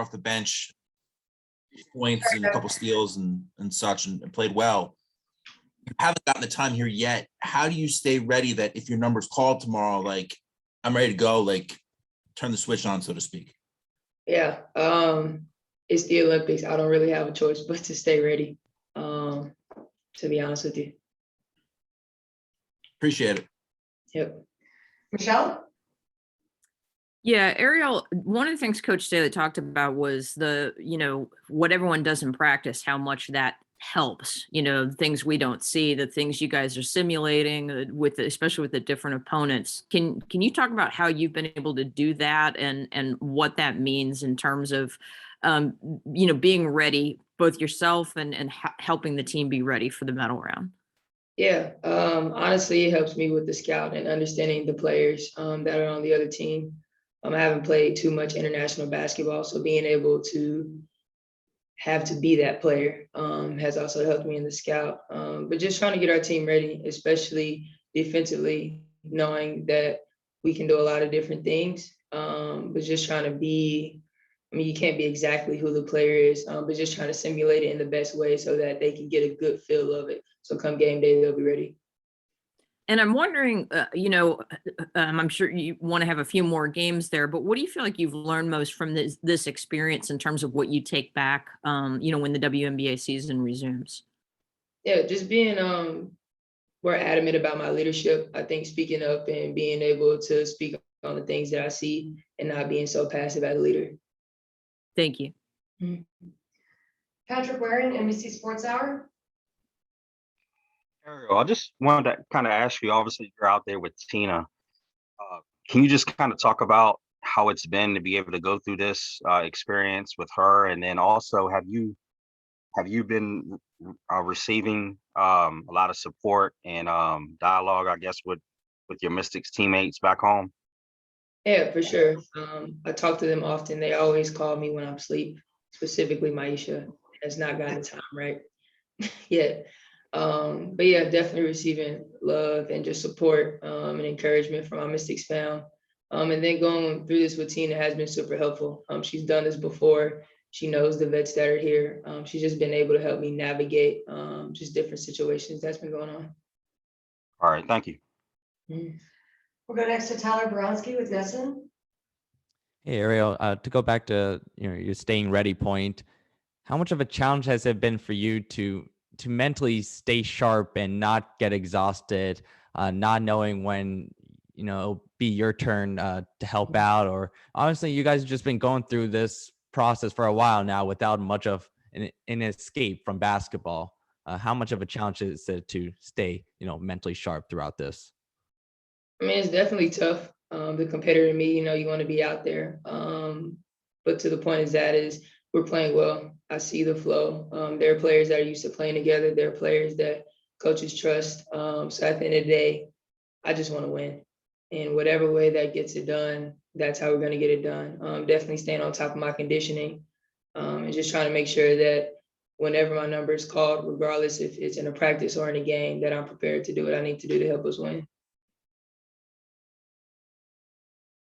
off the bench, points and a couple steals and such, and played well. You haven't gotten the time here yet. How do you stay ready that if your number's called tomorrow, like I'm ready to go, like turn the switch on, so to speak? Yeah, it's the Olympics. I don't really have a choice but to stay ready, to be honest with you. Appreciate it. Yep. Michelle? Yeah, Ariel, one of the things Coach Staley talked about was what everyone does in practice, how much that helps, things we don't see, the things you guys are simulating especially with the different opponents. Can you talk about how you've been able to do that and what that means in terms of, being ready, both yourself and helping the team be ready for the medal round? Yeah, honestly, it helps me with the scout and understanding the players that are on the other team. I haven't played too much international basketball, so being able to have to be that player has also helped me in the scout. But just trying to get our team ready, especially defensively, knowing that we can do a lot of different things, but just trying to be, you can't be exactly who the player is, but just trying to simulate it in the best way so that they can get a good feel of it. So come game day, they'll be ready. And I'm wondering, I'm sure you want to have a few more games there, but what do you feel like you've learned most from this experience in terms of what you take back, when the WNBA season resumes? Yeah, just being more adamant about my leadership. I think speaking up and being able to speak on the things that I see and not being so passive as a leader. Thank you. Mm-hmm. Patrick Waring, NBC Sports Hour. Ariel, I just wanted to kind of ask you, obviously you're out there with Tina. Can you just kind of talk about how it's been to be able to go through this experience with her? And then also, have you been receiving a lot of support and dialogue, I guess, with your Mystics teammates back home? Yeah, for sure. I talk to them often. They always call me when I'm asleep, specifically Maisha has not gotten the time right yet. But yeah, definitely receiving love and just support and encouragement from my Mystics fam. And then going through this with Tina has been super helpful. She's done this before. She knows the vets that are here. She's just been able to help me navigate just different situations that's been going on. All right, thank you. Mm-hmm. We'll go next to Tyler Bronski with Nesson. Hey, Ariel, to go back to your staying ready point, how much of a challenge has it been for you to mentally stay sharp and not get exhausted, not knowing when it'll be your turn to help out? Or honestly, you guys have just been going through this process for a while now without much of an escape from basketball. How much of a challenge is it to stay mentally sharp throughout this? I mean, it's definitely tough. The competitor in me, you want to be out there. But to the point is we're playing well. I see the flow. There are players that are used to playing together. There are players that coaches trust. So at the end of the day, I just want to win. And whatever way that gets it done, that's how we're going to get it done. Definitely staying on top of my conditioning and just trying to make sure that whenever my number is called, regardless if it's in a practice or in a game, that I'm prepared to do what I need to do to help us win.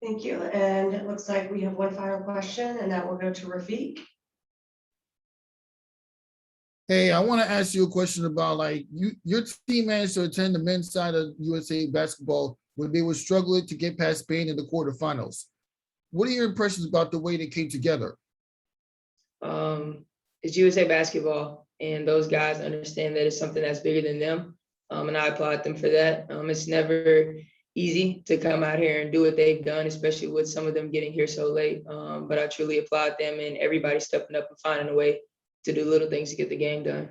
Thank you. And it looks like we have one final question, and that will go to Rafiq. Hey, I want to ask you a question about your team managed to attend the men's side of USA basketball when they were struggling to get past Spain in the quarterfinals. What are your impressions about the way they came together? It's USA basketball, and those guys understand that it's something that's bigger than them. And I applaud them for that. It's never easy to come out here and do what they've done, especially with some of them getting here so late. But I truly applaud them and everybody stepping up and finding a way to do little things to get the game done.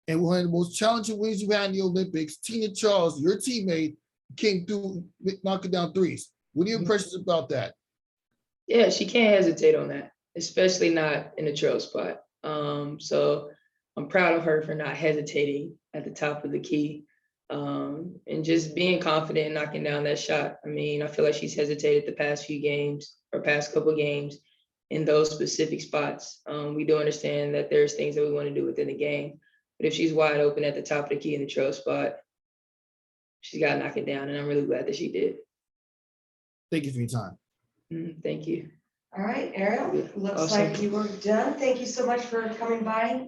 And one of the most challenging wins you had in the Olympics, Tina Charles, your teammate, came through knocking down threes. What are your impressions about that? Yeah, she can't hesitate on that, especially not in the trail spot. So I'm proud of her for not hesitating at the top of the key and just being confident in knocking down that shot. I mean, I feel like she's hesitated the past few games or past couple of games in those specific spots. We do understand that there's things that we want to do within the game, but if she's wide open at the top of the key in the trail spot, she's got to knock it down, and I'm really glad that she did. Thank you for your time. Thank you. All right, Ariel, Yeah, looks awesome. like you were done. Thank you so much for coming by